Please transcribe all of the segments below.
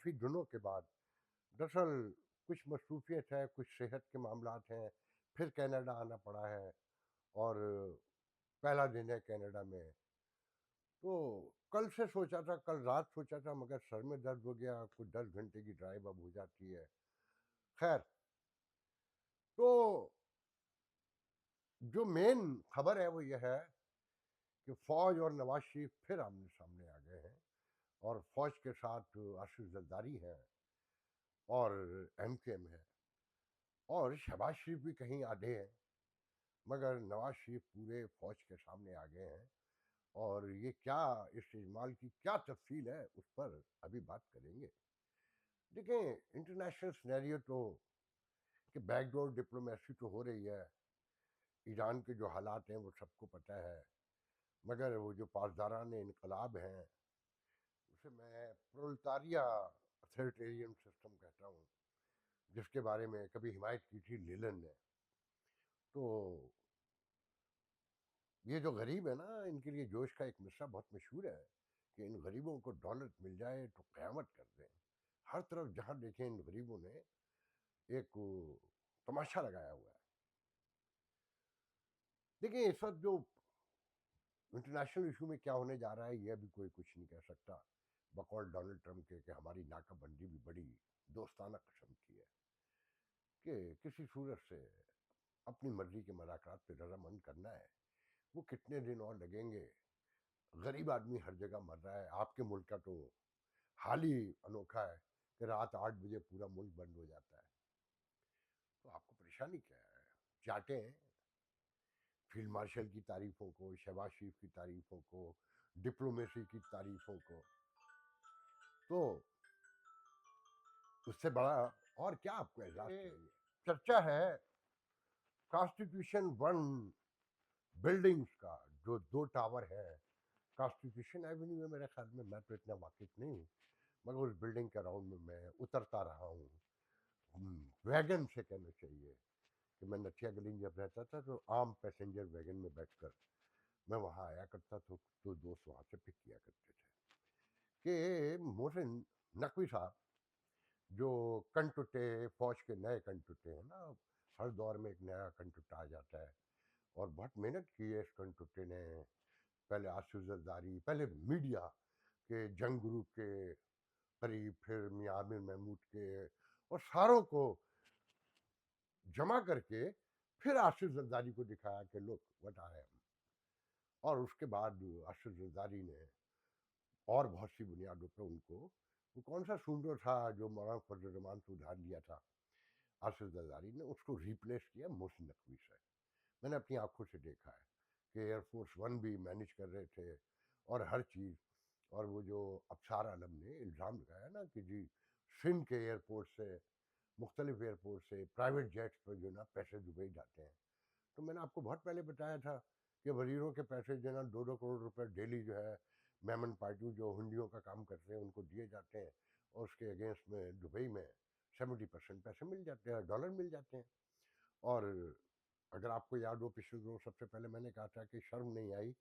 کافی دنوں کے بعد دراصل کچھ مصروفیت ہے، کچھ صحت کے معاملات ہیں، پھر کینیڈا آنا پڑا ہے اور پہلا دن ہے کینیڈا میں۔ تو کل سے سوچا تھا، کل رات سوچا تھا، مگر سر میں درد ہو گیا، کچھ 10 گھنٹے کی ڈرائیو اب ہو جاتی ہے۔ خیر، تو جو مین خبر ہے وہ یہ ہے کہ فوج اور نواز شریف پھر آمنے سامنے آ گئے ہیں، اور فوج کے ساتھ آصف زرداری ہیں اور ایم کیو ایم ہے، اور شہباز شریف بھی کہیں آدھے ہیں، مگر نواز شریف پورے فوج کے سامنے آ گئے ہیں۔ اور یہ کیا اس اجمال کی کیا تفصیل ہے اس پر ابھی بات کریں گے۔ دیکھیں، انٹرنیشنل سینیریو تو کہ بیک ڈور ڈپلومیسی تو ہو رہی ہے، ایران کے جو حالات ہیں وہ سب کو پتہ ہے، مگر وہ جو پاسداران انقلاب ہیں اسے میں پرولتاریہ اتھارٹیرین سسٹم کہتا ہوں، جس کے بارے میں کبھی حمایت کی تھی لیلن نے۔ تو یہ جو غریب ہے نا، ان کے لیے جوش کا ایک مصرع بہت مشہور ہے کہ ان غریبوں کو دولت مل جائے تو قیامت کر دیں۔ ہر طرف جہاں دیکھیں ان غریبوں نے ایک تماشا لگایا ہوا ہے۔ دیکھیں، اس وقت جو انٹرنیشنل ایشو میں کیا ہونے جا رہا ہے یہ ابھی کوئی کچھ نہیں کہہ سکتا، بقول ڈونلڈ ٹرمپ کے کہ ہماری ناکہ بندی بھی بڑی دوستانہ قسم کی ہے کہ کسی صورت سے اپنی مرضی کے مذاکرات پہ رضامند کرنا ہے۔ وہ کتنے دن اور لگیں گے؟ غریب آدمی ہر جگہ مر رہا ہے۔ آپ کے ملک کا تو حال ہی انوکھا ہے کہ رات 8 بجے پورا ملک بند ہو جاتا ہے۔ تو آپ کو پریشانی کیا ہے؟ چاٹیں فیلڈ مارشل کی تعریفوں کو، شہباز شریف کی تعریفوں کو، ڈپلومیسی کی تعریفوں کو، تو اس سے بڑا اور کیا آپ کو اعزاز چاہیے؟ چرچا ہے کانسٹیٹیوشن ون بلڈنگز کا، جو 2 ٹاور ہے کانسٹیٹیوشن ایونیو میں، میرے خیال میں تو اتنا واقف نہیں ہوں، مگر اس بلڈنگ کے راؤنڈ میں میں اترتا رہا ہوں، ویگن سے کہنا چاہیے کہ میں نتھیا گلی جب رہتا تھا تو عام پیسنجر ویگن میں بیٹھ کر میں وہاں آیا کرتا تھا، تو دوست وہاں سے پک کیا کرتے تھے کہ محسن نقوی صاحب جو کنٹوٹے فوج کے نئے کنٹوٹے ہیں نا، ہر دور میں ایک نیا کنٹوٹا آ جاتا ہے، اور بہت محنت کی ہے اس کنٹوٹے نے، پہلے آصف زرداری، پہلے میڈیا کے جنگ گروپ کے قریب، پھر میاں عامر محمود کے، اور ساروں کو جمع کر کے پھر آصف زرداری کو دکھایا کہ لک وٹ آئی ایم۔ اور اس کے بعد آصف زرداری نے اور بہت سی بنیادوں پہ ان کو، وہ کون سا سومرو تھا جو مولانا فضل الرحمان سے ادھار لیا تھا، آصف زرداری نے اس کو ریپلیس کیا محسن نقوی سے۔ میں نے اپنی آنکھوں سے دیکھا ہے کہ ایئر فورس ون بھی مینیج کر رہے تھے اور ہر چیز، اور وہ جو ابصار عالم نے الزام لگایا نا کہ جی سندھ کے ایئرپورٹ سے، مختلف ایئرپورٹ سے پرائیویٹ جیٹس پر جو نا پیسے دبئی جاتے ہیں، تو میں نے آپ کو بہت پہلے بتایا تھا کہ وزیروں کے پیسے جو ہے نا 2-2 کروڑ روپے ڈیلی جو ہے میمن پارٹی جو ہنڈیوں کا کام کرتے ہیں ان کو دیے جاتے ہیں، اور اس کے اگینسٹ میں دبئی میں 70% پیسے مل جاتے ہیں، ڈالر مل جاتے ہیں۔ اور اگر آپ کو یاد ہو پچھلے دنوں سب سے پہلے میں نے کہا تھا کہ شرم نہیں آئی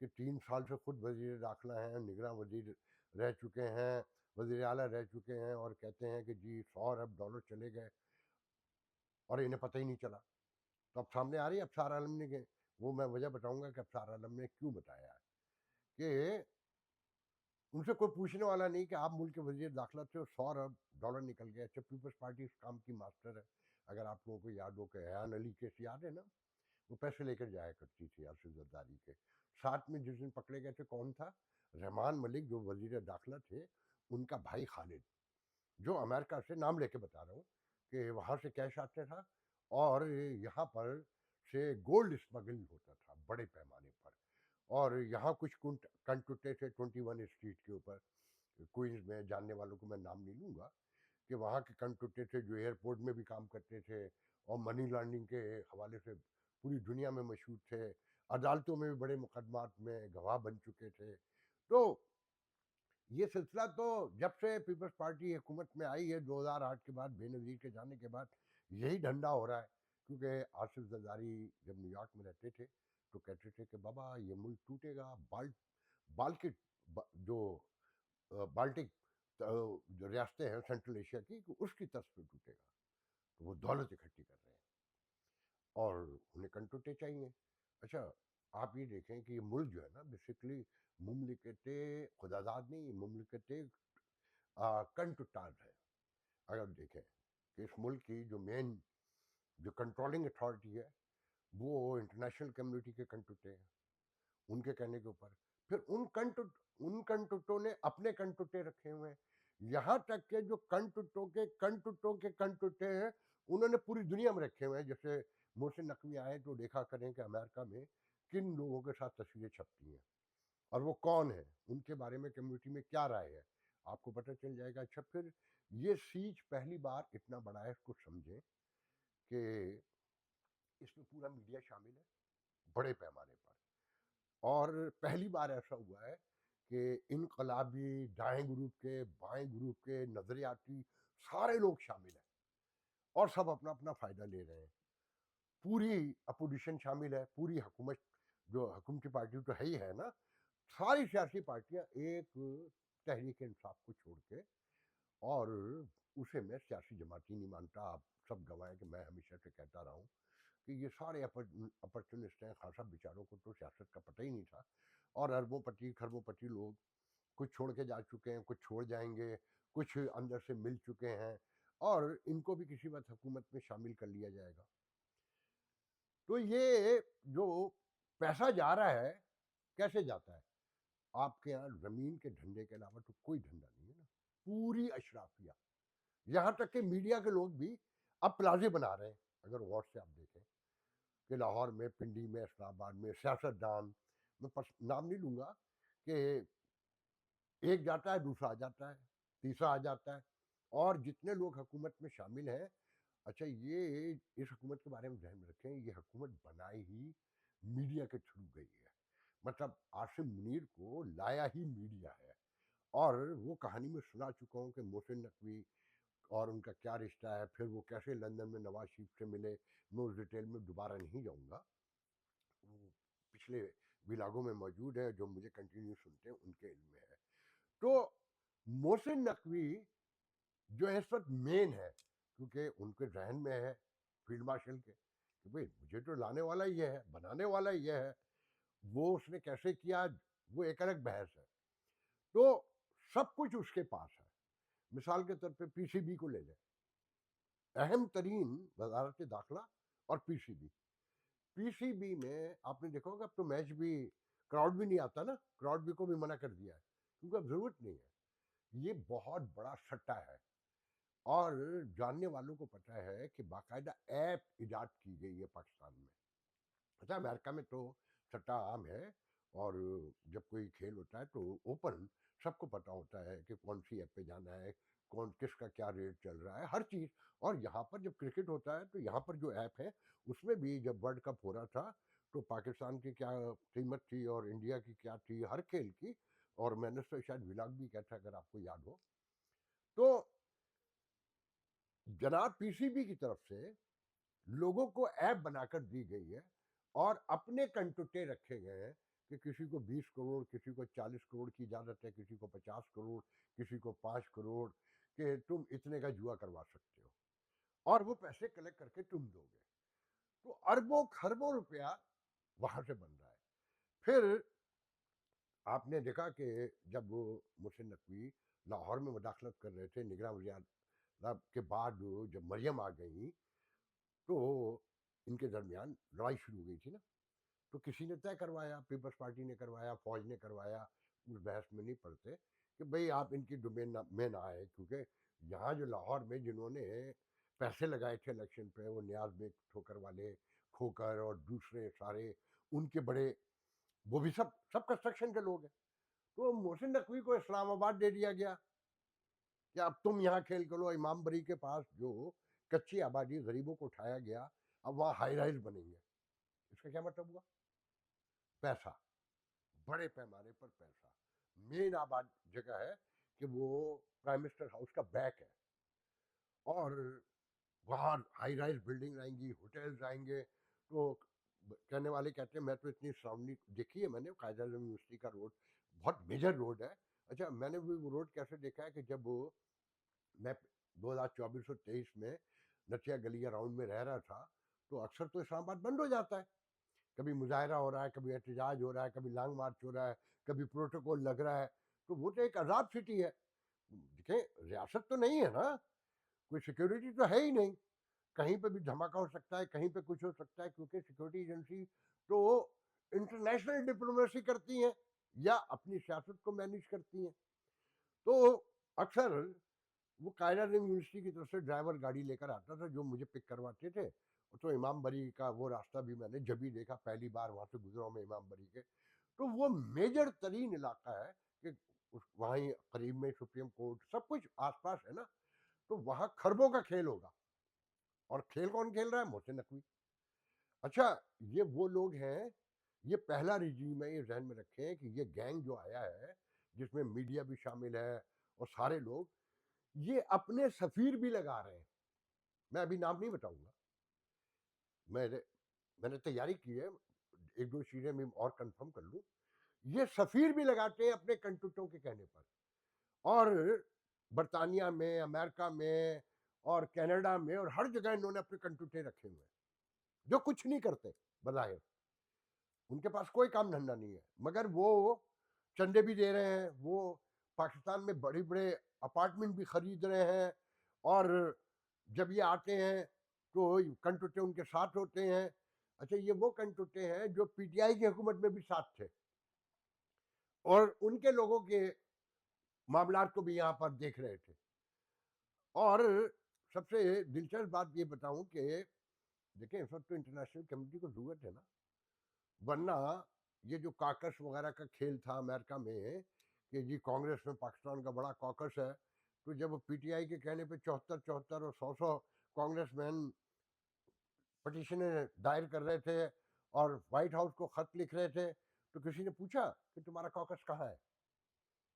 کہ 3 سال سے خود وزیر داخلہ ہیں، نگراں وزیر رہ چکے ہیں، وزیر اعلیٰ رہ چکے ہیں، اور کہتے ہیں کہ جی 100 ارب ڈالر چلے گئے اور انہیں پتہ ہی نہیں چلا۔ تو اب سامنے آ رہی ہے ابصار عالم نے، کہ وہ میں وجہ بتاؤں گا کہ ابصار عالم نے کیوں بتایا ہے کہ ان سے کوئی پوچھنے والا نہیں کہ آپ ملک کے وزیر داخلہ تھے اور 100 ارب ڈالر نکل گئے۔ اچھا، پیپلز پارٹی اس کام کی ماسٹر ہے۔ اگر آپ لوگوں کو یاد ہو کہ ایان علی کیس یاد ہے نا، وہ پیسے لے کر جایا کرتی تھی آصف زرداری کے ساتھ میں۔ جس دن پکڑے گئے تھے کون تھا؟ رحمان ملک جو وزیر داخلہ تھے، ان کا بھائی خالد، جو امریکہ سے، نام لے کے بتا رہا ہوں، کہ وہاں سے کیش آتا تھا اور یہاں پر سے گولڈ اسمگل ہوتا تھا بڑے پیمانے پر، اور یہاں کچھ کنٹوٹے تھے 21 اسٹریٹ کے اوپر کوئنز میں، جاننے والوں کو میں نام نہیں لوں گا، کہ وہاں کے کنٹوٹے تھے جو ایئرپورٹ میں بھی کام کرتے تھے اور منی لانڈرنگ کے حوالے سے پوری دنیا میں مشہور تھے، عدالتوں میں بھی بڑے مقدمات میں گواہ بن چکے تھے۔ تو یہ سلسلہ تو جب سے پیپلز پارٹی حکومت میں آئی ہے 2008 کے بعد، بے نظیر کے جانے کے بعد، یہی دھندا ہو رہا ہے۔ کیونکہ آصف زرداری جب نیو یارک میں رہتے تھے تو کہتے تھے کہ بابا یہ ملک ٹوٹے گا، بالکٹ جو بالٹک جو ریاستیں ہیں سینٹرل ایشیا کی کہ اس کی طرف پہ ٹوٹے گا. تو وہ دولت اکٹھی کر رہے ہیں اور انہیں کنٹوٹے چاہیے. اچھا آپ یہ دیکھیں کہ یہ ملک جو ہے نا بیسکلی مملکت خداداد نہیں، مملکت کنٹوٹاد ہے. اگر دیکھیں کہ اس ملک کی جو مین جو کنٹرولنگ اتھارٹی ہے وہ انٹرنیشنل کمیونٹی کے کنٹوٹے ہیں ان کے کہنے کے اوپر. پھر ان کنٹوٹوں نے اپنے کنٹوٹے رکھے ہوئے ہیں. یہاں تک کہ جو کنٹوٹے ہیں انہوں نے پوری دنیا میں رکھے ہوئے ہیں. جیسے محسن نقوی آئے تو دیکھا کریں کہ امریکہ میں کن لوگوں کے ساتھ تصویریں چھپتی ہیں اور وہ کون ہیں، ان کے بارے میں کمیونٹی میں کیا رائے ہے، آپ کو پتہ چل جائے گا. اچھا پھر یہ سیج پہلی بار اتنا بڑا ہے، اس کو سمجھیں کہ اس میں پورا میڈیا شامل ہے بڑے پیمانے پر. اور پہلی بار ایسا ہوا ہے کہ انقلابی دائیں گروپ کے بائیں گروپ کے نظریاتی سارے لوگ شامل ہیں اور سب اپنا اپنا فائدہ لے رہے ہیں. پوری اپوزیشن شامل ہے، پوری حکومت جو حکومتی پارٹی تو ہے ہی ہے نا، ساری سیاسی پارٹیاں ایک تحریک انصاف کو چھوڑ کے، اور اسے میں سیاسی جماعتی نہیں مانتا. آپ سب گوائیں کہ میں ہمیشہ سے کہتا رہا ہوں کہ یہ سارے اپرچونسٹ ہیں. خاصا بیچاروں کو تو سیاست کا پتہ ہی نہیں تھا اور اربوں پتی خربوں پتی لوگ کچھ چھوڑ کے جا چکے ہیں، کچھ چھوڑ جائیں گے، کچھ اندر سے مل چکے ہیں اور ان کو بھی کسی وقت حکومت میں شامل کر لیا جائے گا. تو یہ جو پیسہ جا رہا ہے کیسے جاتا ہے؟ آپ کے یہاں زمین کے دھندے کے علاوہ تو کوئی دھندا نہیں ہے نا. پوری اشرافیہ، یہاں تک کہ میڈیا کے لوگ بھی اب پلازے بنا رہے ہیں. اگر غور سے آپ دیکھیں کہ لاہور میں، پنڈی میں، اسلام آباد میں سیاست دان، میں نام نہیں لوں گا، کہ ایک جاتا ہے دوسرا آ جاتا ہے تیسرا آ جاتا ہے اور جتنے لوگ حکومت میں شامل ہیں. اچھا یہ اس حکومت کے بارے میں ذہن میں رکھیں، یہ حکومت بنائی ہی میڈیا کے تھرو گئی ہے. مطلب عاصم منیر کو لایا ہی میڈیا ہے. اور وہ کہانی میں سنا چکا ہوں کہ محسن نقوی اور ان کا کیا رشتہ ہے، پھر وہ کیسے لندن میں نواز شریف سے ملے. میں اس ڈیٹیل میں دوبارہ نہیں جاؤں گا، وہ پچھلے ولاگوں میں موجود ہے، جو مجھے کنٹینیو سنتے ہیں ان کے علم میں ہے. تو محسن نقوی جو ہے اس وقت مین ہے، کیونکہ ان کے ذہن میں ہے فیلڈ مارشل کے کہ بھئی مجھے تو لانے والا یہ ہے، بنانے والا یہ ہے. وہ اس نے کیسے کیا وہ ایک الگ بحث ہے. تو سب کچھ اس کے پاس ہے. مثال کے طور پہ پی سی بی کو لے لیں، اہم ترین وزارت داخلہ اور پی سی بی. پی سی بی میں آپ نے دیکھا ہوگا اب تو میچ بھی کراؤڈ بھی نہیں آتا نا، کراؤڈ بھی کو بھی منع کر دیا ہے کیونکہ اب ضرورت نہیں ہے. یہ بہت بڑا سٹا ہے اور جاننے والوں کو پتہ ہے کہ باقاعدہ ایپ ایجاد کی گئی ہے پاکستان میں. اچھا امریکہ میں تو سٹا عام ہے اور جب کوئی کھیل ہوتا ہے تو اوپن سب کو پتہ ہوتا ہے کہ کون سی ایپ پہ جانا ہے، کون کس کا کیا ریٹ چل رہا ہے، ہر چیز. اور یہاں پر جب کرکٹ ہوتا ہے تو یہاں پر جو ایپ ہے اس میں بھی جب ورلڈ کپ ہو رہا تھا تو پاکستان کی کیا قیمت تھی اور انڈیا کی کیا تھی ہر کھیل کی. اور میں نے تو شاید ولاگ بھی کیا تھا اگر آپ کو یاد ہو. تو جناب پی سی بی کی طرف سے لوگوں کو ایپ بنا کر دی گئی ہے اور اپنے کنٹوٹے رکھے گئے ہیں کہ کسی کو 20 کروڑ، کسی کو 40 کروڑ کی اجازت ہے، کسی کو 50 کروڑ، کسی کو 5 کروڑ، کہ تم اتنے کا جوا کروا سکتے ہو اور وہ پیسے کلیکٹ کر کے تم دو گے. تو اربوں خربوں روپیہ وہاں سے بن رہا ہے. پھر آپ نے دیکھا کہ جب وہ محسن نقوی لاہور میں مداخلت کر رہے تھے نگراں وزیر کے بعد جب مریم آ گئیں تو ان کے درمیان لڑائی شروع ہو گئی تھی نا. تو کسی نے طے کروایا، پیپلز پارٹی نے کروایا، فوج نے کروایا، اس بحث میں نہیں پڑتے کہ بھئی آپ ان کی ڈومین میں نہ آئے. کیونکہ یہاں جو لاہور میں جنہوں نے پیسے لگائے تھے الیکشن پہ، وہ نیاز بیگ ٹھوکر والے، کھوکر اور دوسرے سارے ان کے بڑے، وہ بھی سب کنسٹرکشن کے لوگ ہیں. تو محسن نقوی کو اسلام آباد دے دیا گیا کہ اب تم یہاں کھیل کرو. امام بری کے پاس جو کچی آبادی غریبوں کو اٹھایا گیا اب وہاں ہائی رائز بنیں گے. اس کا کیا مطلب ہوا؟ پیسہ، بڑے پیمانے پر پیسہ. مین آباد جگہ ہے کہ وہ پرائم منسٹر ہاؤس کا بیک ہے اور وہاں ہائی رائز بلڈنگ آئیں گی، ہوٹلز آئیں گے. تو کہنے والے کہتے ہیں میں تو اتنی سراؤنڈنگ دیکھی ہے میں نے، قائد اعظم یونیورسٹی کا روڈ بہت میجر روڈ ہے اچھا میں نے بھی وہ روڈ کیسے دیکھا ہے کہ جب میں 2024 اور 23 میں نٹیا گلی راؤنڈ میں رہ رہا تھا تو اکثر تو اسلام آباد بند ہو جاتا ہے. کبھی مظاہرہ ہو رہا ہے, کبھی احتجاج ہو رہا ہے, کبھی لانگ مارچ ہو رہا ہے, کبھی پروٹوکول لگ رہا ہے. تو وہ تو ایک عذاب سٹی ہے. دیکھیں ریاست تو نہیں ہے نا, کوئی سیکیورٹی تو ہے ہی نہیں, کہیں پہ بھی دھماکہ ہو سکتا ہے, کہیں پہ کچھ ہو سکتا ہے, کیونکہ سیکورٹی ایجنسی تو انٹرنیشنل ڈپلومیسی کرتی ہیں یا اپنی سیاست کو مینیج کرتی ہیں. تو اکثر وہ قائدہ اعظم یونیورسٹی کی طرف سے ڈرائیور گاڑی لے کر آتا تھا جو مجھے پک کرواتے تھے. تو امام بری کا وہ راستہ بھی میں نے جب ہی دیکھا, پہلی بار وہاں سے گزرا ہوں میں امام بری کے, تو وہ میجر ترین علاقہ ہے کہ وہاں قریب میں سپریم کورٹ سب کچھ آس پاس ہے نا, تو وہاں کھربوں کا کھیل ہوگا. اور کھیل کون کھیل رہا ہے؟ محسن نقوی. اچھا یہ وہ لوگ ہیں, یہ پہلا رجیم ہے, یہ ذہن میں رکھیں کہ یہ گینگ جو آیا ہے جس میں میڈیا بھی شامل ہے اور سارے لوگ, یہ اپنے سفیر بھی لگا رہے ہیں. میں ابھی نام نہیں بتاؤں گا, میں نے تیاری کی ہے, ایک دو چیزیں میں اور کنفرم کر لوں. یہ سفیر بھی لگاتے ہیں اپنے کنٹوٹوں کے کہنے پر, اور برطانیہ میں, امریکہ میں اور کینیڈا میں اور ہر جگہ انہوں نے اپنے کنٹوٹے رکھے ہوئے ہیں جو کچھ نہیں کرتے بظاہر, ان کے پاس کوئی کام دھندا نہیں ہے, مگر وہ چندے بھی دے رہے ہیں, وہ پاکستان میں بڑے بڑے اپارٹمنٹ بھی خرید رہے ہیں, اور جب یہ آتے ہیں تو کنٹوٹے ان کے ساتھ ہوتے ہیں. اچھا یہ وہ کنٹوٹے ہیں جو پی ٹی آئی کی حکومت میں بھی ساتھ تھے, اور ان کے لوگوں کے معاملات کو بھی یہاں پر دیکھ رہے تھے. اور سب سے دلچسپ بات یہ بتاؤں کہ دیکھیں اس وقت تو انٹرنیشنل کمیونٹی کو ضرورت ہے نا, ورنہ یہ جو کاکس وغیرہ کا کھیل تھا امریکہ میں کہ جی کانگریس میں پاکستان کا بڑا کاکس ہے, تو جب وہ پی ٹی آئی کے کہنے پہ 74 اور 100 کانگریس مین پٹیشنیں دائر کر رہے تھے اور وائٹ ہاؤس کو خط لکھ رہے تھے, تو کسی نے پوچھا کہ تمہارا کاکس کہاں ہے؟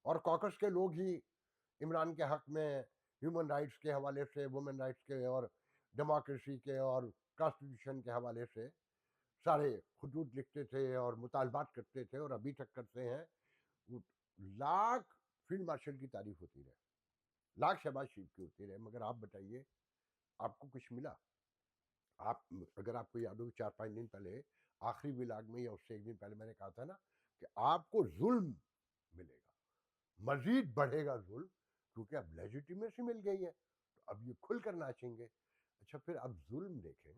اور کاکس کے لوگ ہی عمران کے حق میں ہیومن رائٹس کے حوالے سے, وومن رائٹس کے اور ڈیموکریسی کے اور کانسٹیٹیوشن کے حوالے سے سارے خطوط لکھتے تھے اور مطالبات کرتے تھے, اور ابھی تک کرتے ہیں. لاکھ فیلڈ مارشل کی تعریف ہوتی رہے, لاکھ شہباز شریف کی ہوتی رہے, مگر آپ بتائیے آپ کو کچھ ملا؟ آپ اگر آپ کو یاد ہو 4-5 دن پہلے آخری ولاگ میں یا اس سے ایک دن پہلے میں نے کہا تھا نا کہ آپ کو ظلم ملے گا, مزید بڑھے گا ظلم, کیونکہ اب لیجیٹیمیسی مل گئی ہے, تو اب یہ کھل کر ناچیں گے. اچھا پھر اب ظلم دیکھیں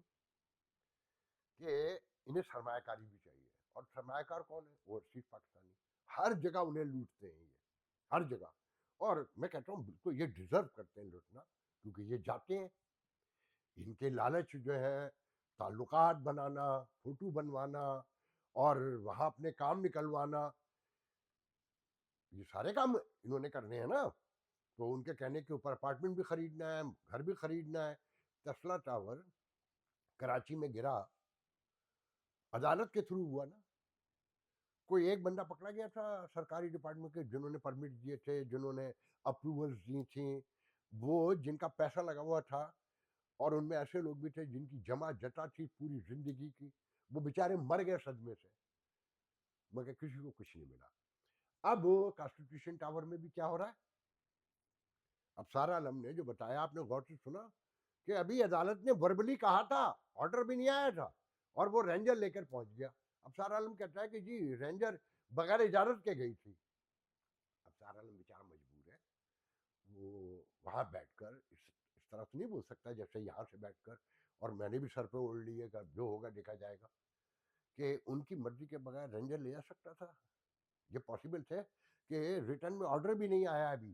کہ انہیں سرمایہ کاری بھی چاہیے, اور سرمایہ کار کون ہے؟ وہ صرف پاکستانی, ہر جگہ انہیں لوٹتے ہیں, یہ ہر جگہ. اور میں کہتا ہوں بالکل یہ ڈیزرو کرتے ہیں لوٹنا, کیونکہ یہ جاتے ہیں, ان کے لالچ جو ہے تعلقات بنانا, فوٹو بنوانا اور وہاں اپنے کام نکلوانا, یہ سارے کام انہوں نے کرنے ہیں نا. تو ان کے کہنے کے اوپر اپارٹمنٹ بھی خریدنا ہے, گھر بھی خریدنا ہے. ٹسلا ٹاور کراچی میں گرا, عدالت کے تھرو ہوا نا. کوئی ایک بندہ پکڑا گیا تھا سرکاری ڈپارٹمنٹ کے جنہوں نے پرمٹ دیے تھے, جنہوں نے اپروولز دی تھیں, وہ جن کا پیسہ لگا ہوا تھا, اور ان میں ایسے لوگ بھی تھے جن کی جمع جتا تھی پوری زندگی کی, وہ بیچارے مر گئے صدمے سے, مگر کسی کو کچھ نہیں ملا. اب کانسٹیٹیوشن ٹاور میں بھی کیا ہو رہا ہے؟ اب سارا عالم نے جو بتایا آپ نے غور سے سنا کہ ابھی عدالت نے وربلی کہا تھا, آرڈر بھی نہیں آیا تھا, اور وہ رینجر لے کر پہنچ گیا. اب سارا عالم کہتا ہے کہ جی رینجر بغیر اجازت کے گئی تھی. اب سارا عالم بیچارہ مجبور ہے, وہ وہاں بیٹھ کر اس طرح سے نہیں بول سکتا جیسے یہاں سے بیٹھ کر, اور میں نے بھی سر پہ اوڑھ لی ہے کہ جو ہوگا دیکھا جائے گا, کہ ان کی مرضی کے بغیر رینجر لے جا سکتا تھا. یہ پاسبل تھے کہ ریٹرن میں آرڈر بھی نہیں آیا ابھی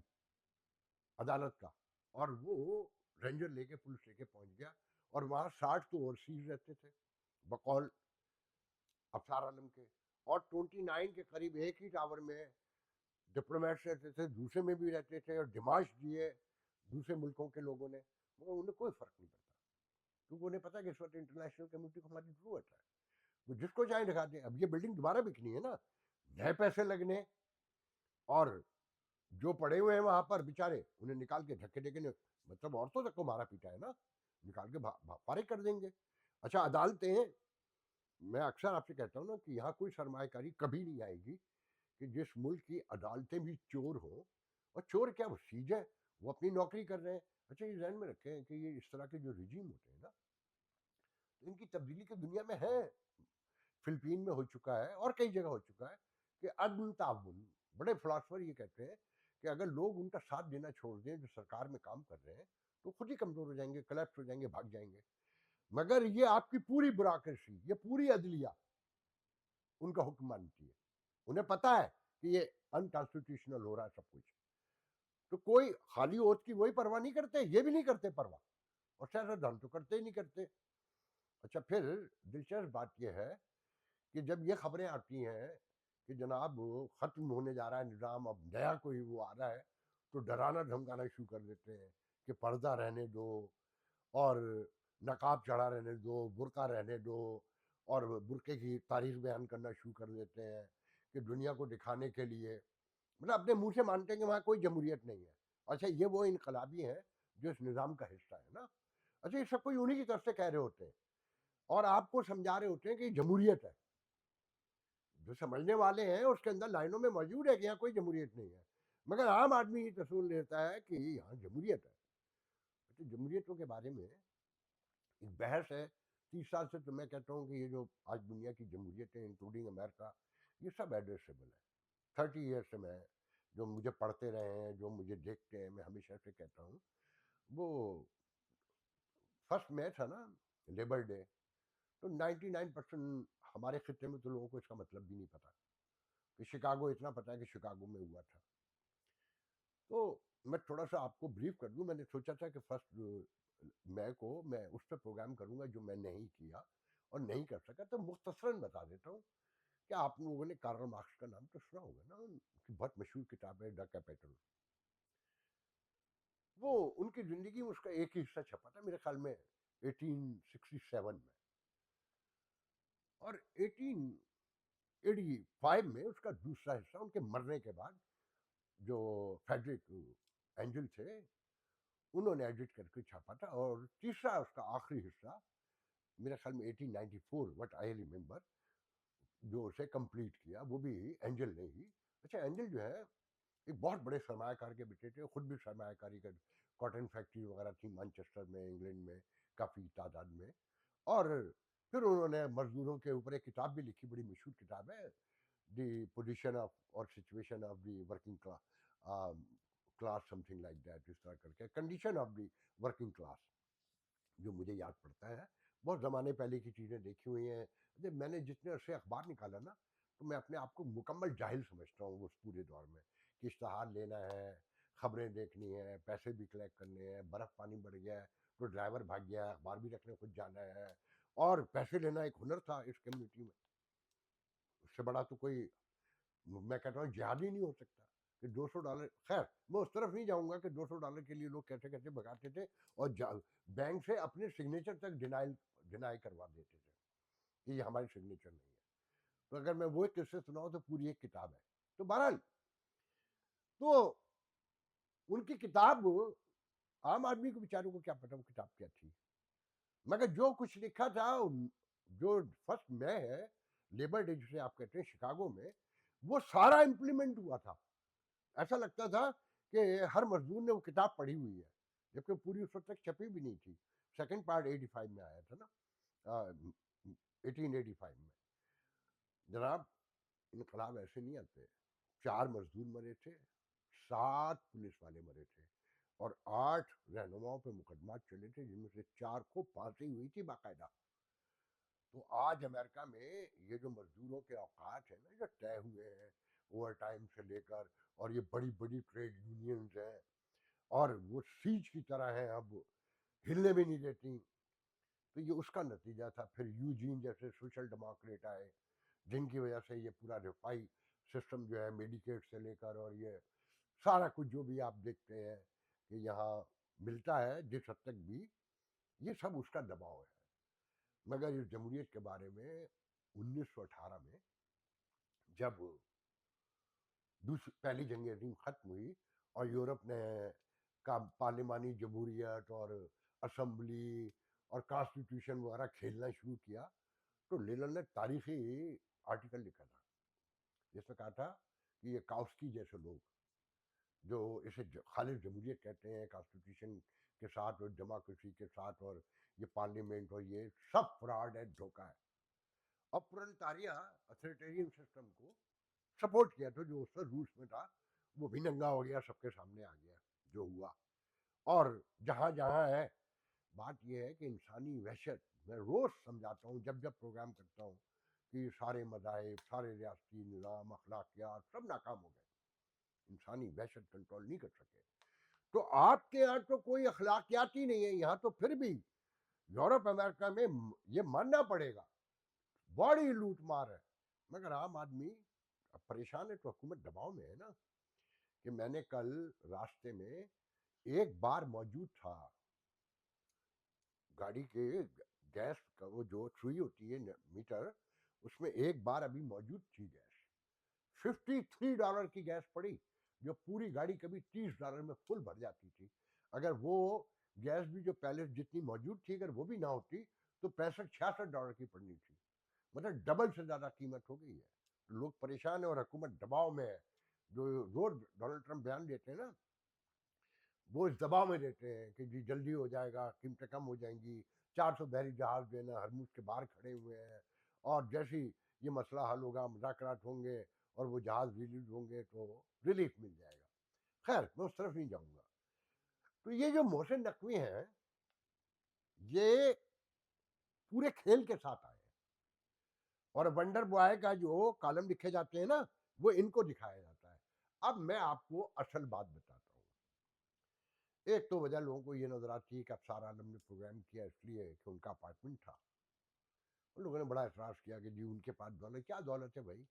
عدالت کا, اور وہ رینجر لے کے پولیس لے کے پہنچ گیا, اور وہاں 60 تو اوورسیز رہتے تھے بقول افسار عالم کے, اور 29 کے قریب ایک ہی ٹاور میں ڈپلومیٹس رہتے تھے, دوسرے میں بھی رہتے تھے, اور ڈیمانڈ دیے دوسرے ملکوں کے لوگوں نے, مگر انہیں کوئی فرق نہیں پڑتا, کیونکہ انہیں پتا کہ اس وقت انٹرنیشنل کمیونٹی کو ہماری ضرورت ہے, وہ جس کو چاہیں دکھا دیں. اب یہ بلڈنگ دوبارہ بکنی ہے نا, نئے پیسے لگنے, اور جو پڑے ہوئے ہیں وہاں پر بیچارے انہیں نکال کے دھکے دے کے, مطلب عورتوں تک کو مارا پیٹا ہے نا, نکال کے فارغ کر دیں گے. اچھا عدالتیں, میں اکثر آپ سے کہتا ہوں نا کہ یہاں کوئی سرمایہ کاری کبھی نہیں آئے گی کہ جس ملک کی عدالتیں بھی چور ہوں، اور چور کیا، وہ سیج ہے، وہ اپنی نوکری کر رہے ہیں. اچھا یہ ذہن میں رکھیں کہ یہ اس طرح کے جو رجیم ہوتے ہیں نا، ان کی تبدیلی کی دنیا میں ہے. فلپین میں ہو چکا ہے اور کئی جگہ ہو چکا ہے کہ عدم تعاون. بڑے فلاسفر یہ کہتے ہیں کہ اگر لوگ ان کا ساتھ دینا چھوڑ دیں جو سرکار میں کام کر رہے ہیں، تو خود ہی کمزور ہو جائیں گے، کلیپس ہو جائیں گے، بھاگ جائیں گے. مگر یہ آپ کی پوری بیوروکریسی، یہ پوری عدلیہ ان کا حکم مانتی ہے. انہیں پتا ہے کہ یہ انکانسٹیٹیوشنل ہو رہا ہے سب کچھ. تو کوئی خالی اوت کی وہی پرواہ نہیں کرتے، یہ بھی نہیں کرتے پرواہ، اور سیاست دان تو کرتے ہی نہیں کرتے. اچھا پھر دلچسپ بات یہ ہے کہ جب یہ خبریں آتی ہیں کہ جناب ختم ہونے جا رہا ہے نظام، اب نیا کوئی وہ آ رہا ہے، تو ڈرانا دھمکانا شروع کر دیتے ہیں کہ پردہ رہنے دو، اور نقاب چڑھا رہنے دو، برقع رہنے دو، اور برقعے کی تاریخ بیان کرنا شروع کر دیتے ہیں کہ دنیا کو دکھانے کے لیے، مطلب اپنے منہ سے مانتے ہیں کہ وہاں کوئی جمہوریت نہیں ہے. اچھا یہ وہ انقلابی ہیں جو اس نظام کا حصہ ہے نا. اچھا یہ سب کوئی انہی کی طرف سے کہہ رہے ہوتے ہیں اور آپ کو سمجھا رہے ہوتے ہیں کہ یہ جمہوریت ہے. جو سمجھنے والے ہیں اس کے اندر لائنوں میں موجود ہے کہ یہاں کوئی جمہوریت نہیں ہے، مگر عام آدمی یہ تصور لیتا ہے کہ یہاں جمہوریت ہے. تو جمہوریتوں کے بارے میں ایک بحث ہے. 30 سال سے تو میں کہتا ہوں کہ یہ جو آج دنیا کی جمہوریتیں انکلوڈنگ امریکہ، یہ سب ایڈریسیبل ہے. 30 ایئر سے میں جو مجھے پڑھتے رہے ہیں، جو مجھے دیکھتے ہیں، میں ہمیشہ سے کہتا ہوں وہ فرسٹ میں تھا نا لیبر ڈے، تو 99% ہمارے خطے میں تو لوگوں کو اس کا مطلب بھی نہیں پتا. کہ شکاگو اتنا پتا ہے کہ شکاگو میں ہوا تھا. تو میں تھوڑا سا آپ کو بریف کر دوں. میں نے سوچا تھا کہ فرسٹ مئی کو میں اس پہ پروگرام کروں گا جو میں نہیں کیا اور نہیں کر سکا. تو مختصراً بتا دیتا ہوں کہ آپ لوگوں نے کارل مارکس کا نام تو سنا ہوگا نا، ان کی بہت مشہور کتاب ہے دا کیپیٹل. وہ ان کی زندگی میں اس کا ایک ہی حصہ چھپا تھا میرے خیال میں 1867 میں، اور 1885 میں اس کا دوسرا حصہ ان کے مرنے کے بعد جو فیڈرک اینجل تھے انہوں نے ایڈٹ کر کے چھاپا تھا. اور تیسرا اس کا آخری حصہ میرے خیال میں 1894 وٹ آئی ریمبر جو اسے کمپلیٹ کیا، وہ بھی اینجل نے ہی. اچھا اینجل جو ہے ایک بہت بڑے سرمایہ کار کے بیٹے تھے، خود بھی سرمایہ کاری کا کاٹن فیکٹری وغیرہ تھی مانچسٹر میں انگلینڈ میں کافی تعداد میں. اور پھر انہوں نے مزدوروں کے اوپر ایک کتاب بھی لکھی، بڑی مشہور کتاب ہے، دی پوزیشن آف اور situation of the working class something like that, اس طرح کر کے condition of the working class, جو مجھے یاد پڑتا ہے. بہت زمانے پہلے کی چیزیں دیکھی ہوئی ہیں. میں نے جتنے عرصے اخبار نکالا نا، تو میں اپنے آپ کو مکمل جاہل سمجھتا ہوں اس پورے دور میں، کہ اشتہار لینا ہے، خبریں دیکھنی ہے، پیسے بھی کلیکٹ کرنے ہیں، برف پانی بڑھ گیا ہے تو ڈرائیور بھاگ گیا ہے، اخبار بھی رکھنے خود جانا ہے، اور پیسے لینا ایک ہنر تھا اس کمیونٹی میں. اس سے بڑا تو کوئی، میں کہتا ہوں جہاد ہی نہیں ہو سکتا کہ $200. خیر میں اس طرف نہیں جاؤں گا کہ $200 کے لیے لوگ کیسے کیسے بھگاتے تھے اور بینک سے اپنے سگنیچر تک ڈینائی کروا دیتے تھے کہ یہ ہماری سگنیچر نہیں ہے. تو اگر میں وہ ایک قصے سناؤں تو پوری ایک کتاب ہے. تو بہرحال تو ان کی کتاب عام آدمی کو بیچاروں کو کیا پتا وہ کتاب کیا تھی، مگر جو کچھ لکھا تھا، جو فرسٹ میں ہے لیبر ڈے جسے آپ کہتے ہیں شکاگو میں، وہ سارا امپلیمنٹ ہوا تھا. ایسا لگتا تھا کہ ہر مزدور نے وہ کتاب پڑھی ہوئی ہے، جبکہ پوری اس وقت تک چھپی بھی نہیں تھی. سیکنڈ پارٹ 85 میں آیا تھا نا، 1885 میں. جناب انقلاب ایسے نہیں آتے. 4 مزدور مرے تھے، 7 پولیس والے مرے تھے، اور 8 رہنماؤں پہ مقدمات چلے تھے جن میں سے 4 کو پھانسی ہوئی تھی باقاعدہ. تو آج امریکہ میں یہ جو مزدوروں کے اوقات ہیں نا جو طے ہوئے ہیں اوور ٹائم سے لے کر، اور یہ بڑی بڑی ٹریڈ یونینز ہیں اور وہ سیج کی طرح ہیں، اب ہلنے بھی نہیں دیتی. تو یہ اس کا نتیجہ تھا. پھر یوجین جیسے سوشل ڈیموکریٹ آئے جن کی وجہ سے یہ پورا رفائی سسٹم جو ہے میڈیکیٹ سے لے کر اور یہ سارا کچھ جو بھی آپ دیکھتے ہیں کہ یہاں ملتا ہے جس حد تک بھی، یہ سب اس کا دباؤ ہے. مگر اس جمہوریت کے بارے میں 1918 میں جب پہلی جنگ عظیم ختم ہوئی اور یورپ نے کا پارلیمانی جمہوریت اور اسمبلی اور کانسٹیٹیوشن وغیرہ کھیلنا شروع کیا، تو لینن نے تاریخی آرٹیکل لکھا تھا جس میں کہا تھا کہ یہ کاؤسکی جیسے لوگ جو اسے خالص جمہوریت کہتے ہیں، کانسٹیٹیوشن کے ساتھ اور ڈیموکریسی کے ساتھ، اور یہ پارلیمنٹ اور یہ سب فراڈ ہے، دھوکہ ہے. اور پرلتاریہ اتھارٹیرین سسٹم کو سپورٹ کیا تو جو اس پر روس میں تھا وہ بھی ننگا ہو گیا، سب کے سامنے آ گیا جو ہوا. اور جہاں جہاں ہے، بات یہ ہے کہ انسانی وحشت، میں روز سمجھاتا ہوں جب جب پروگرام کرتا ہوں کہ سارے مذاہب، سارے ریاستی نظام، اخلاقیات سب ناکام ہو گئے، انسانی وحشت کنٹرول نہیں کر سکے. تو آپ کے یہاں تو کوئی اخلاقیات ہی نہیں ہے، یہاں تو پھر بھی یورپ امریکہ میں یہ ماننا پڑے گا بڑی لوٹ مار ہے، مگر عام آدمی اب پریشان ہے تو حکومت دباؤ میں ہے نا. کہ میں نے کل راستے میں ایک بار موجود تھا گاڑی کے گیس کا، وہ جو سوئی ہوتی ہے میٹر، اس میں ایک بار ابھی موجود تھی گیس، $53 کی گیس پڑی، جو پوری گاڑی کبھی $30 میں فل بھر جاتی تھی. اگر وہ گیس بھی جو پہلے جتنی موجود تھی اگر وہ بھی نہ ہوتی تو $65-66 کی پڑنی تھی. مطلب ڈبل سے زیادہ قیمت ہو گئی ہے. لوگ پریشان ہیں اور حکومت دباؤ میں ہے. جو روز ڈونلڈ ٹرمپ بیان دیتے ہیں نا، وہ اس دباؤ میں دیتے ہیں کہ جی جلدی ہو جائے گا، قیمتیں کم ہو جائیں گی، 400 بحری جہاز جو ہے نا ہرموز کے باہر کھڑے ہوئے ہیں، اور جیسی یہ مسئلہ حل ہوگا، مذاکرات ہوں گے اور وہ جہاز ریلیز ہوں گے تو ریلیف مل جائے گا. خیر میں اس طرف نہیں جاؤں گا. تو یہ جو محسن نقوی ہیں یہ پورے کھیل کے ساتھ آئے ہیں، اور ونڈر بوائے کا جو کالم لکھے جاتے ہیں نا وہ ان کو دکھایا جاتا ہے. اب میں آپ کو اصل بات بتاتا ہوں. ایک تو وجہ لوگوں کو یہ نظر آتی ہے کہ ابصار عالم نے پروگرام کیا اس لیے کہ ان کا اپارٹمنٹ تھا. ان لوگوں نے بڑا اعتراض کیا کہ جی ان کے پاس دولت، کیا دولت ہے بھائی،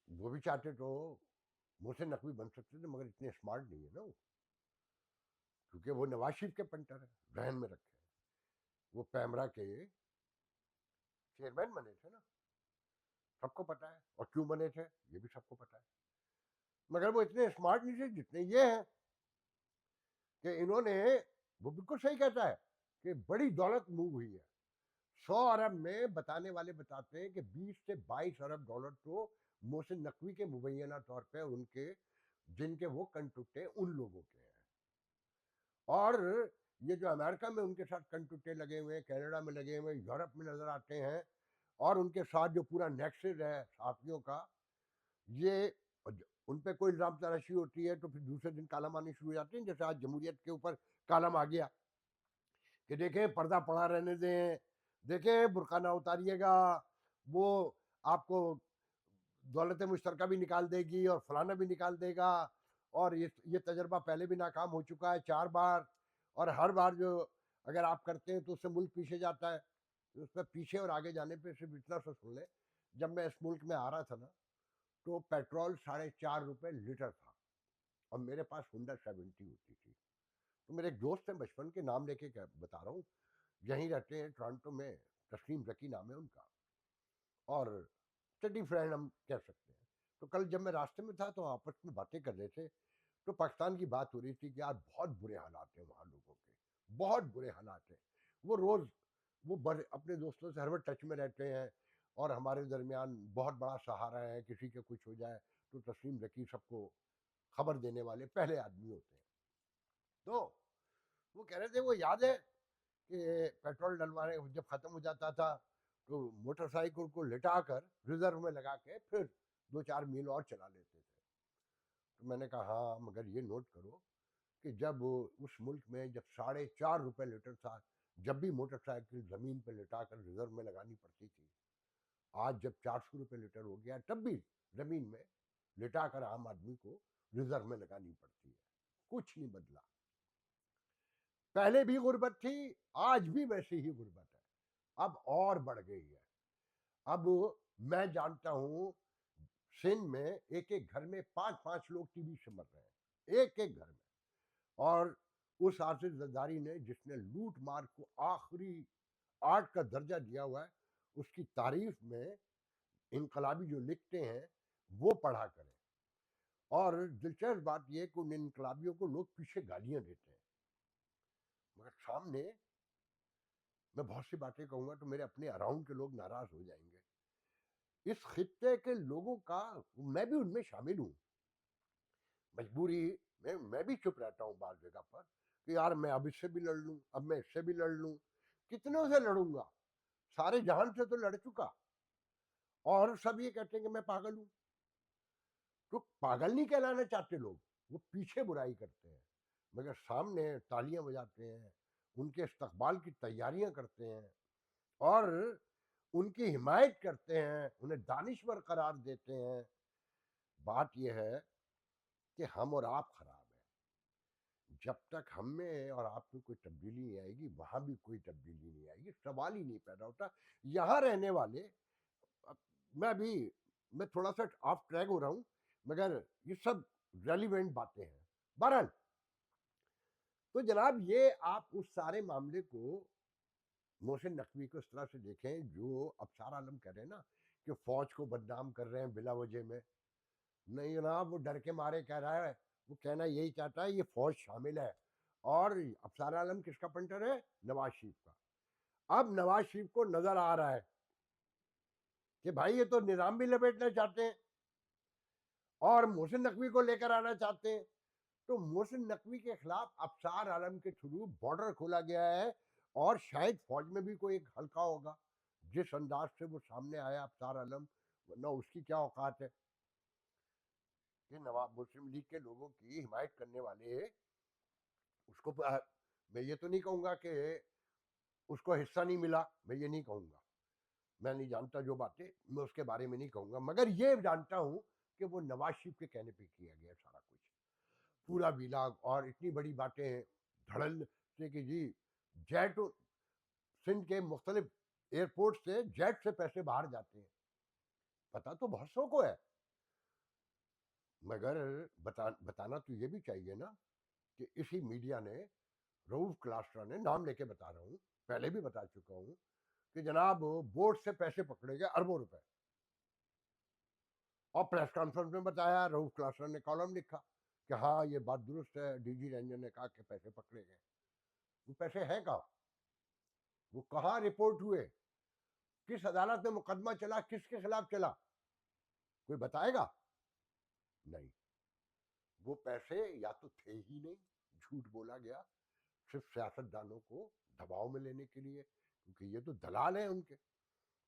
وہ بھی چاہتے تو محسن نقوی بن سکتے تھے مگر اتنے اسمارٹ نہیں ہے نا وہ، کیونکہ وہ نواز شریف کے پنٹر ہیں، ذہن میں رکھے. وہ پیمرا کے چیئرمین بنے تھے نا، سب کو پتا ہے، اور کیوں بنے تھے یہ بھی سب کو پتا ہے. مگر وہ اتنے اسمارٹ نہیں تھے جتنے یہ ہیں کہ انہوں نے، وہ بالکل صحیح کہتا ہے کہ بڑی دولت موو ہوئی ہے. 100 ارب میں بتانے والے بتاتے ہیں کہ 20 سے 22 ارب ڈالر تو محسن نقوی کے مبینہ طور پہ ان کے جن کے وہ کنٹوٹے ان لوگوں کے ہیں. اور یہ جو امریکہ میں ان کے ساتھ کنٹوٹے لگے ہوئے ہیں، کینیڈا میں لگے ہوئے ہیں، یورپ میں نظر آتے ہیں، اور ان کے ساتھ جو پورا نیکسس ہے صحافیوں کا، یہ ان پہ کوئی الزام تراشی ہوتی ہے تو پھر دوسرے دن کالم آنے شروع ہو جاتے ہیں. جیسے آج جمہوریت کے اوپر کالم آ گیا کہ دیکھیں پردہ پڑا رہنے دیں، دیکھیں برقع نہ اتاریے گا، وہ آپ کو دولت مشترکہ بھی نکال دے گی اور فلانا بھی نکال دے گا، اور یہ تجربہ پہلے بھی ناکام ہو چکا ہے 4 بار، اور ہر بار جو اگر آپ کرتے ہیں تو اس سے ملک پیچھے جاتا ہے. اس پہ پیچھے اور آگے جانے پہ صرف اتنا سا سن لیں، جب میں اس ملک میں آ رہا تھا نا تو پیٹرول $4.5 لیٹر تھا، اور میرے پاس ہونڈا 70 ہوتی تھی. تو میرے ایک دوست ہیں بچپن کے، نام لے کے بتا رہا ہوں، یہیں رہتے ہیں ٹورانٹو میں، تسلیم ذکی نام ہے ان کا، اور اسٹڈی فرینڈ ہم کہہ سکتے ہیں. تو کل جب میں راستے میں تھا تو آپس میں باتیں کر رہے تھے، تو پاکستان کی بات ہو رہی تھی کہ یار بہت برے حالات ہیں وہاں لوگوں کے، بہت برے حالات ہیں. وہ روز وہ بڑے اپنے دوستوں سے ہر وقت ٹچ میں رہتے ہیں، اور ہمارے درمیان بہت بڑا سہارا ہے، کسی کے کچھ ہو جائے تو تسلیم ذکی سب کو خبر دینے والے پہلے آدمی ہوتے ہیں. تو وہ کہہ رہے تھے وہ یاد ہے کہ پیٹرول ڈلوانے جب ختم ہو جاتا تھا تو موٹر سائیکل کو لٹا کر ریزرو میں لگا کے پھر 2-4 میل اور چلا لیتے تھے. تو میں نے کہا ہاں، مگر یہ نوٹ کرو کہ جب اس ملک میں جب $4.5 لیٹر تھا، جب بھی موٹر سائیکل زمین پہ لٹا کر ریزرو میں لگانی پڑتی تھی، آج جب $400 لیٹر ہو گیا تب بھی زمین میں لٹا کر عام آدمی کو ریزرو میں لگانی پڑتی ہے. کچھ نہیں بدلا، پہلے بھی غربت تھی، آج بھی ویسی ہی غربت ہے، اب اور بڑھ گئی ہے. اب میں جانتا ہوں سندھ میں ایک ایک گھر میں 5-5 لوگ ٹی بی سے مر رہے ہیں، ایک ایک گھر میں. اور اس آصف زرداری نے جس نے لوٹ مار کو آخری آرٹ کا درجہ دیا ہوا ہے، اس کی تعریف میں انقلابی جو لکھتے ہیں وہ پڑھا کریں. اور دلچسپ بات یہ کہ ان انقلابیوں کو لوگ پیچھے گالیاں دیتے ہیں، مگر سامنے میں بہت سی باتیں کہوں گا تو میرے اپنے اراؤنڈ کے لوگ ناراض ہو جائیں گے. اس خطے کے لوگوں کا میں بھی ان میں شامل ہوں. مجبوری میں بھی چپ رہتا ہوں بعض جگہ پر کہ یار میں اب اس سے بھی لڑ لوں, اب میں اس سے بھی لڑ لوں, کتنوں سے لڑوں گا, سارے جہان سے تو لڑ چکا, اور سب یہ کہتے ہیں کہ میں پاگل ہوں. تو پاگل نہیں کہلانا چاہتے لوگ, وہ پیچھے برائی کرتے ہیں مگر سامنے تالیاں بجاتے ہیں, ان کے استقبال کی تیاریاں کرتے ہیں اور ان کی حمایت کرتے ہیں, انہیں دانشور قرار دیتے ہیں. بات یہ ہے کہ ہم اور آپ خراب ہیں. جب تک ہم میں اور آپ میں کوئی تبدیلی نہیں آئے گی, وہاں بھی کوئی تبدیلی نہیں آئے گی, سوال ہی نہیں پیدا ہوتا. یہاں رہنے والے, میں تھوڑا سا آف ٹریک ہو رہا ہوں مگر یہ سب ریلیونٹ باتیں ہیں. بہرحال تو جناب یہ آپ اس سارے معاملے کو محسن نقوی کو اس طرح سے دیکھیں جو ابصار عالم کہہ رہے ہیں نا کہ فوج کو بدنام کر رہے ہیں بلا وجہ میں. نہیں جناب, وہ ڈر کے مارے کہہ رہا ہے, وہ کہنا یہی چاہتا ہے یہ فوج شامل ہے. اور ابصار عالم کس کا پنٹر ہے؟ نواز شریف کا. اب نواز شریف کو نظر آ رہا ہے کہ بھائی یہ تو نظام بھی لپیٹنا چاہتے ہیں اور محسن نقوی کو لے کر آنا چاہتے ہیں. تو محسن نقوی کے خلاف ابصار عالم کے تھرو بارڈر کھولا گیا ہے, اور شاید فوج میں بھی کوئی ایک حلقہ ہوگا. جس انداز سے وہ سامنے آیا ابصار عالم, ورنہ اس کی کیا اوقات ہے کہ نواب مسلم لیگ کے لوگوں کی حمایت کرنے والے اس کو, میں یہ تو نہیں کہوں گا کہ اس کو حصہ نہیں ملا, میں یہ نہیں کہوں گا, میں نہیں جانتا جو باتیں, میں اس کے بارے میں نہیں کہوں گا, مگر یہ جانتا ہوں کہ وہ نواز شریف کے کہنے پہ کیا گیا سارا کچھ, پورا ویلاگ. اور اتنی بڑی باتیں ہیں دھڑل سے کہ جی جیٹ سندھ کے مختلف ایئرپورٹ سے جیٹ سے پیسے باہر جاتے ہیں. پتا تو بہت سو کو ہے, مگر بتانا تو یہ بھی چاہیے نا کہ اسی میڈیا نے, رؤوف کلاسٹرا نے, نام لے کے بتا رہا ہوں, پہلے بھی بتا چکا ہوں کہ جناب بورڈ سے پیسے پکڑے گئے اربوں روپے, اور پریس کانفرنس میں بتایا, رؤوف کلاسٹرا نے کالم لکھا کہ ہاں یہ بات درست ہے, ڈی جی رینجر نے کہا کہ پیسے پکڑے گئے. وہ پیسے ہیں کہاں, وہ کہاں رپورٹ ہوئے, کس عدالت میں مقدمہ چلا, کس کے خلاف چلا, کوئی بتائے گا؟ نہیں. وہ پیسے یا تو تھے ہی نہیں, جھوٹ بولا گیا صرف سیاست دانوں کو دباؤ میں لینے کے لیے, کیونکہ یہ تو دلال ہیں ان کے,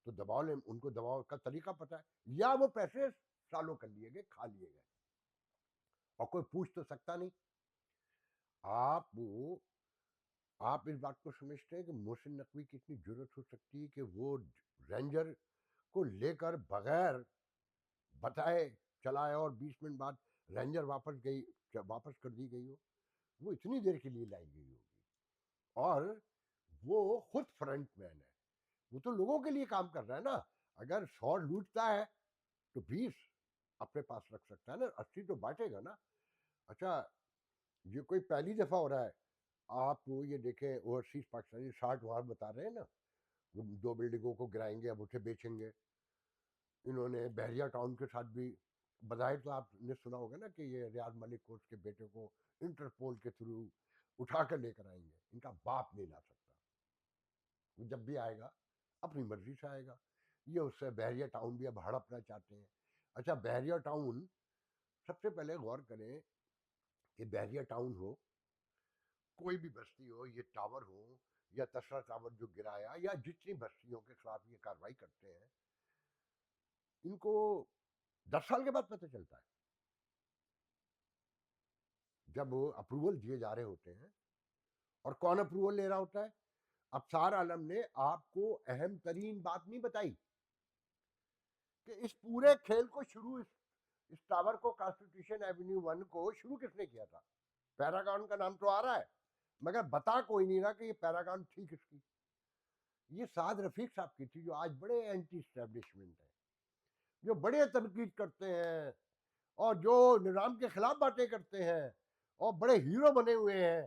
تو دباؤ لیں, ان کو دباؤ کا طریقہ پتہ ہے, یا وہ پیسے سالوں کر لیے گئے, کھا لیے گئے, اور کوئی پوچھ تو سکتا نہیں. آپ اس بات کو سمجھتے ہیں کہ محسن نقوی کی اتنی جرت ہو سکتی ہے کہ وہ رینجر کو لے کر بغیر بتائے چلائے اور 20 منٹ بعد رینجر واپس کر دی گئی ہو؟ وہ اتنی دیر کے لیے لائی گئی ہوگی, اور وہ خود فرنٹ مین ہے, وہ تو لوگوں کے لیے کام کر رہا ہے نا. اگر 100 لوٹتا ہے تو 20 اپنے پاس رکھ سکتا ہے نا, 80 تو بانٹے گا نا. اچھا یہ کوئی پہلی دفعہ ہو رہا ہے, آپ یہ دیکھیں اوورسیز پاکستانی 60 وہاں بتا رہے ہیں نا, وہ 2 بلڈنگوں کو گرائیں گے, اب اسے بیچیں گے. انہوں نے بحریہ ٹاؤن کے ساتھ بھی, بظاہر تو آپ نے سنا ہوگا نا کہ یہ ریاض ملک کو, اس کے بیٹے کو انٹرپول کے تھرو اٹھا کر لے کر آئیں گے, ان کا باپ نہیں لا سکتا, وہ جب بھی آئے گا اپنی مرضی سے آئے گا. یہ اس سے بحریہ ٹاؤن بھی اب ہڑپنا چاہتے ہیں. اچھا بحریہ ٹاؤن, سب سے پہلے غور کریں کہ بحریہ ٹاؤن ہو, کوئی بھی بستی ہو, یہ ٹاور ہو یا تسرا ٹاور جو گرایا, یا جتنی بستیوں کے خلاف یہ کارروائی کرتے ہیں, ان کو 10 سال کے بعد پتہ چلتا ہے جب اپروول دیے جا رہے ہوتے ہیں. اور کون اپروول لے رہا ہوتا ہے؟ ابصار عالم نے آپ کو اہم ترین بات نہیں بتائی کہ اس پورے کھیل کو شروع, اس ٹاور کو, کانسٹیٹیوشن ایونیو 1 کو شروع کس نے کیا تھا؟ پیراگون کا نام تو آ رہا ہے مگر بتا کوئی نہیں رہا کہ یہ پیراگون تھی کس کی. یہ سعد رفیق صاحب کی تھی, جو آج بڑے اینٹی اسٹیبلشمنٹ ہیں, جو بڑے تنقید کرتے ہیں اور جو نظام کے خلاف باتیں کرتے ہیں اور بڑے ہیرو بنے ہوئے ہیں.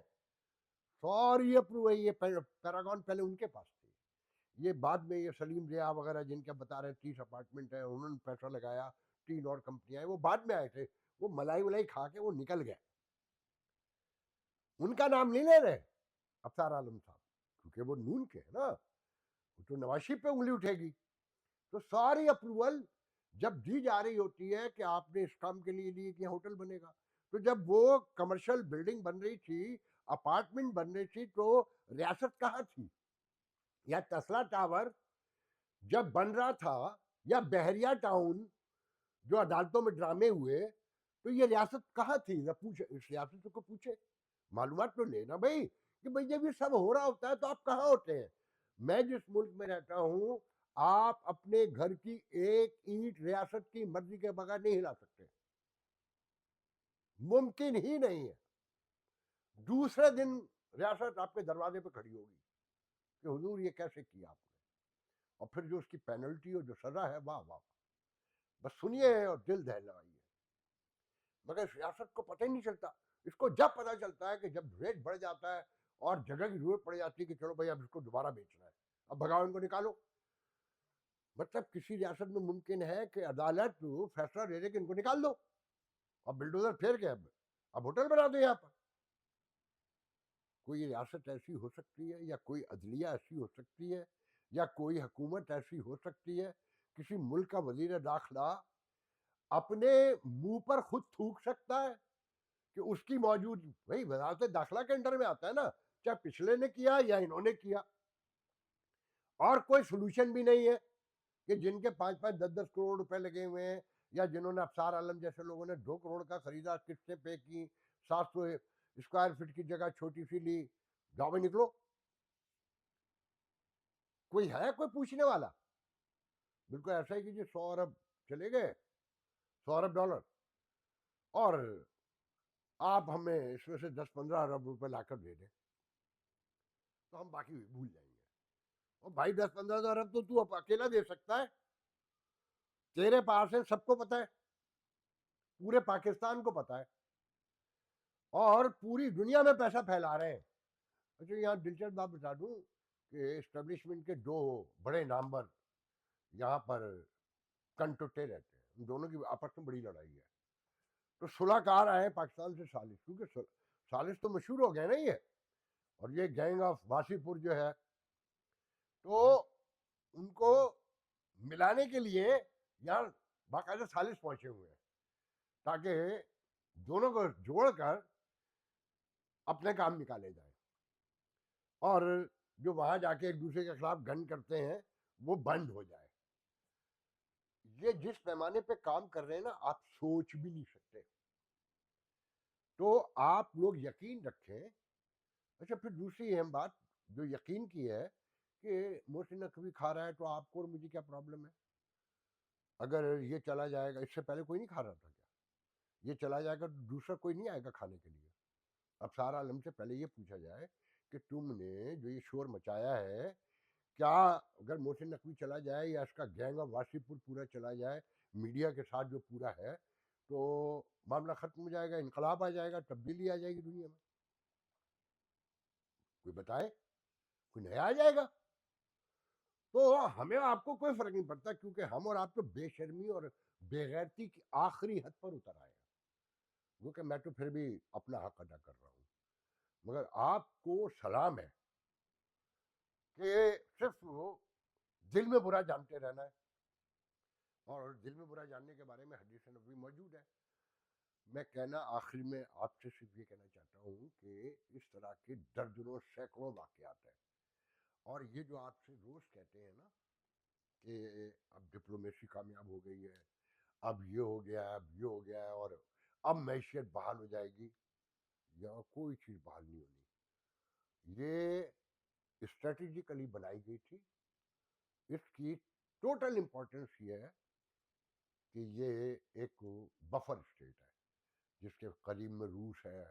سوری اپروو, یہ پیراگون پہلے ان کے پاس تھی. یہ بعد میں یہ سلیم ضیاء وغیرہ جن کے بتا رہے ہیں 30 اپارٹمنٹ ہیں, انہوں نے پیسہ لگایا, 3 اور کمپنیاں ہیں, وہ بعد میں آئے تھے, وہ ملائی ولائی کھا کے وہ نکل گئے. ان کا نام نہیں لے رہے ابصار عالم صاحب, کیونکہ وہ نون کے ہیں نا, وہ تو نواز شریف پہ انگلی اٹھے گی. تو ساری اپروول جب دی جا رہی ہوتی ہے کہ آپ نے اس کام کے لیے لیے کہ ہوٹل بنے گا، تو جب وہ کمرشل بلڈنگ بن رہی تھی، اپارٹمنٹ بن رہی تھی، تو ریاست کہاں تھی؟ یا تسلا ٹاور جب بن رہا تھا، یا بحریہ ٹاؤن جو عدالتوں میں ڈرامے ہوئے، تو یہ ریاست کہاں تھی؟ پوچھے اس ریاست کو، پوچھے معلومات تو لینا بھائی کہ بھائی جب یہ سب ہو رہا ہوتا ہے تو آپ کہاں ہوتے ہیں؟ میں جس ملک میں رہتا ہوں، آپ اپنے گھر کی ایک اینٹ ریاست کی مرضی کے بغیر نہیں ہلا سکتے، ممکن ہی نہیں ہے۔ دوسرے دن ریاست آپ کے دروازے پہ کھڑی ہوگی کہ حضور یہ کیسے کیا آپ نے، اور پھر جو اس کی پینلٹی اور جو سزا ہے، واہ واہ، بس سنیے اور دل دہلائیے۔ مگر اس ریاست کو پتہ ہی نہیں چلتا، اس کو جب پتہ چلتا ہے کہ جب ریٹ بڑھ جاتا ہے اور جگہ کی ضرورت پڑ جاتی ہے کہ چلو بھائی اب اس کو دوبارہ بیچنا ہے، اب بھگاؤ ان کو نکالو۔ مطلب کسی ریاست میں ممکن ہے کہ عدالت فیصلہ دے دے کہ ان کو نکال دو، اب بلڈوزر پھیر کے اب ہوٹل بنا دو یہاں پر۔ کوئی ریاست ایسی ہو سکتی ہے، یا کوئی عدلیہ ایسی ہو سکتی ہے، یا کوئی حکومت ایسی ہو سکتی ہے، کسی ملک کا وزیر داخلہ اپنے منہ پر خود تھوک سکتا ہے کہ اس کی موجود بھائی وزارت داخلہ کے انڈر میں آتا ہے نا، چاہے پچھلے نے کیا یا انہوں نے کیا، اور کوئی سولوشن بھی نہیں ہے کہ جن کے 5-5 10 10 کروڑ روپے لگے ہوئے ہیں، یا جنہوں نے افسار عالم جیسے لوگوں نے 2 کروڑ کا خریدا، قسطیں پے کی، 700 اسکوائر فٹ کی جگہ چھوٹی سی لی، جاؤ میں نکلو۔ کوئی ہے کوئی پوچھنے والا؟ بالکل ایسا ہی کہ جی 100 ارب چلے گئے، 100 ارب ڈالر، اور آپ ہمیں اس میں سے 10-15 ارب روپے لا کر دے دیں تو ہم باقی بھول جائیں گے۔ اور بھائی 10-15 ارب تو اب اکیلا دے سکتا ہے، تیرے پاس ہے، سب کو پتا ہے، پورے پاکستان کو پتا ہے، اور پوری دنیا میں پیسہ پھیلا رہے ہیں۔ اچھا یہاں دلچسپ بات بتا دوں کہ اسٹیبلشمنٹ کے 2 بڑے نامور یہاں پر کنٹوٹے رہتے ہیں، ان دونوں کی آپس میں بڑی لڑائی ہے، تو صلح کار آئے پاکستان سے سالس، کیونکہ سالس تو مشہور ہو گئے نا یہ، اور یہ گینگ آف واسی پور جو ہے، تو ان کو ملانے کے لیے یہاں باقاعدہ سالس پہنچے ہوئے ہیں تاکہ دونوں کو جوڑ کر اپنے کام نکالے جائیں، اور جو وہاں جا کے ایک دوسرے کے خلاف گن کرتے ہیں وہ بند ہو جائے۔ یہ جس پیمانے پہ کام کر رہے ہیں نا، آپ سوچ بھی نہیں سکتے۔ تو آپ لوگ یقین رکھیں۔ اچھا پھر دوسری اہم بات جو یقین کی ہے کہ محسن نقوی کھا رہا ہے تو آپ کو اور مجھے کیا پرابلم ہے؟ اگر یہ چلا جائے گا، اس سے پہلے کوئی نہیں کھا رہا تھا کیا؟ یہ چلا جائے گا تو دوسرا کوئی نہیں آئے گا کھانے کے لیے؟ اب سارا عالم سے پہلے یہ پوچھا جائے کہ تم نے جو یہ شور مچایا ہے، کیا اگر محسن نقوی چلا جائے یا اس کا گینگ آف واسی پور پورا چلا جائے میڈیا کے ساتھ جو پورا ہے، تو معاملہ ختم ہو جائے گا، انقلاب آ جائے گا، تبدیلی آ جائے گی دنیا میں؟ کوئی بتائے، کوئی نیا آ جائے گا؟ تو ہمیں آپ کو کوئی فرق نہیں پڑتا، کیونکہ ہم اور آپ تو بے شرمی اور بے غیرتی کی آخری حد پر اتر آئے ہیں، کیونکہ میں تو پھر بھی اپنا حق ادا کر رہا ہوں، مگر آپ کو سلام ہے کہ صرف دل میں برا جانتے رہنا ہے، اور دل میں برا جاننے کے بارے میں حدیث نبوی موجود ہے۔ میں کہنا آخر میں آپ سے صرف یہ کہنا چاہتا ہوں کہ اس طرح کے درجنوں سینکڑوں واقعات ہیں، اور یہ جو آپ سے روز کہتے ہیں نا کہ اب ڈپلومیسی کامیاب ہو گئی ہے، اب یہ ہو گیا ہے، اب یہ ہو گیا ہے، اور اب معیشت بحال ہو جائے گی، یا کوئی چیز بحال نہیں ہونی۔ یہ اسٹریٹجیکلی بنائی گئی تھی۔ اس کی ٹوٹل امپورٹنس یہ ہے کہ یہ ایک بفر اسٹیٹ ہے، جس کے قریب میں روس ہے،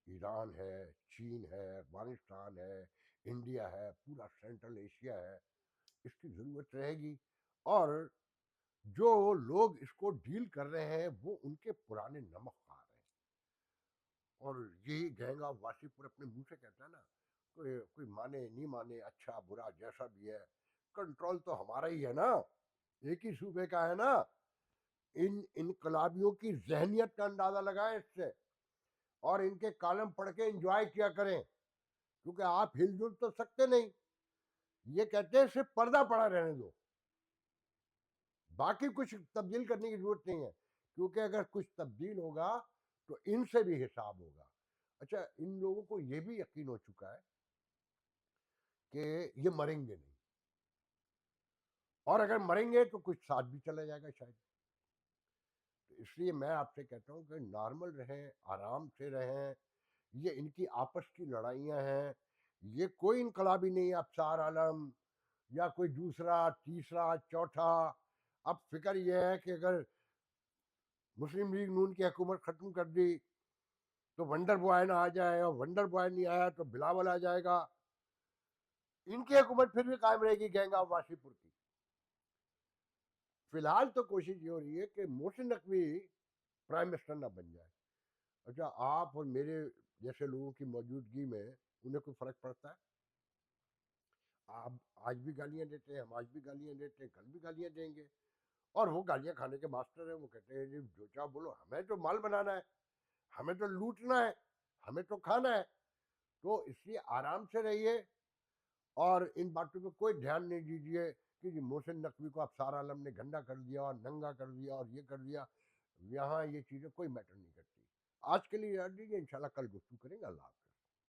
ایران ہے، چین ہے، افغانستان ہے، انڈیا ہے، پورا سینٹرل ایشیا ہے، اس کی ضرورت رہے گی، اور جو لوگ اس کو ڈیل کر رہے ہیں وہ ان کے پرانے نمک خار ہیں، اور یہی گینگ آف واسی پور اپنے منہ سے کہتا ہے نا، کوئی مانے نہیں مانے، اچھا برا جیسا بھی ہے، کنٹرول تو ہمارا ہی ہے نا، ایک ہی صوبے کا ہے نا۔ ان انقلابیوں کی ذہنیت کا اندازہ لگائیں اس سے، اور ان کے کالم پڑھ کے انجوائے کیا کریں، کیونکہ آپ ہل جل تو سکتے نہیں۔ یہ کہتے ہیں صرف پردہ پڑا رہنے دو، باقی کچھ تبدیل کرنے کی ضرورت نہیں ہے، کیونکہ اگر کچھ تبدیل ہوگا تو ان سے بھی حساب ہوگا. اچھا ان لوگوں کو یہ بھی یقین ہو چکا ہے کہ یہ مریں گے نہیں، اور اگر مریں گے تو کچھ ساتھ بھی چلا جائے گا شاید. تو اس لیے میں آپ سے کہتا ہوں کہ نارمل رہیں، آرام سے رہیں. یہ ان کی آپس کی لڑائیاں ہیں، یہ کوئی انقلابی نہیں ہے ابصار عالم یا کوئی دوسرا تیسرا چوتھا. اب فکر یہ ہے کہ اگر مسلم لیگ نون کی حکومت ختم کر دی تو ونڈر بوائے نہ آ جائے، اور ونڈر بوائے نہیں آیا تو بلاول آ جائے گا. ان کی حکومت پھر بھی قائم رہے گی گینگ آف واشی پور کی. فی الحال تو کوشش یہ ہو رہی ہے کہ محسن نقوی پرائم منسٹر نہ بن جائے. اچھا آپ اور میرے جیسے لوگوں کی موجودگی میں انہیں کوئی فرق پڑتا ہے؟ آپ آج بھی گالیاں دیتے ہیں، ہم آج بھی گالیاں دیتے ہیں، کل بھی گالیاں دیں گے. اور وہ گالیاں کھانے کے ماسٹر ہیں، وہ کہتے ہیں جی جو چاہ بولو، ہمیں تو مال بنانا ہے، ہمیں تو لوٹنا ہے، ہمیں تو کھانا ہے. تو اس لیے آرام سے رہیے اور ان باتوں پہ کوئی دھیان نہیں دیجیے کہ جی محسن نقوی کو ابصار عالم نے گندا کر دیا اور ننگا کر دیا اور یہ کر دیا. یہاں یہ چیزیں کوئی میٹر نہیں کرتی. آج کے لیے یاد دیجیے، انشاءاللہ کل گفتگو کریں گے. اللہ حافظ.